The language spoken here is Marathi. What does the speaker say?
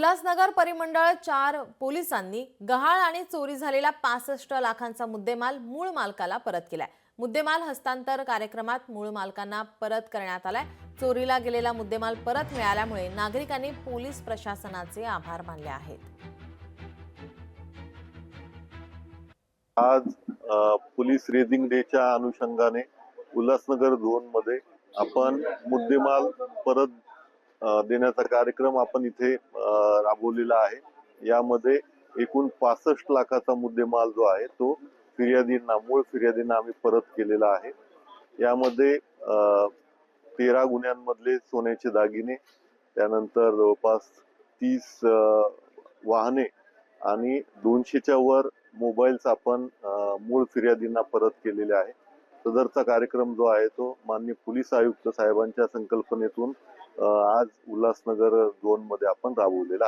उल्हासनगर परिमंडळ 4 पोलिसांनी गहाळ आणि चोरी झालेला 65 लाखांचा मुद्देमाल मूळ मालकाला परत केलाय। मुद्देमाल हस्तांतर कार्यक्रमात मूळ मालकांना परत करण्यात आलाय। चोरीला गेलेला मुद्देमाल परत मिळाल्यामुळे नागरिकांनी पोलीस प्रशासनाचे आभार मानले आहेत। आज पोलीस रेजिंग डेच्या अनुषंगाने उल्हासनगर झोन मध्ये आपण मुद्देमाल परत देण्याचा कार्यक्रम आपण इथे राबवलेला आहे। यामध्ये एकूण 65 लाखाचा मुद्देमाल जो आहे तो मूळ फिर्यादींना आम्ही परत केलेला आहे। यामध्ये 13 गुन्ह्यांमधले सोन्याचे दागिने, त्यानंतर जवळपास 30 वाहने आणि 200च्या वर मोबाईल्स आपण मूळ फिर्यादींना परत केलेले आहे। सदरचा कार्यक्रम जो आहे तो माननीय पोलीस आयुक्त साहेबांच्या संकल्पनेतून आज उल्हासनगर झोन मध्ये आपण राबवलेला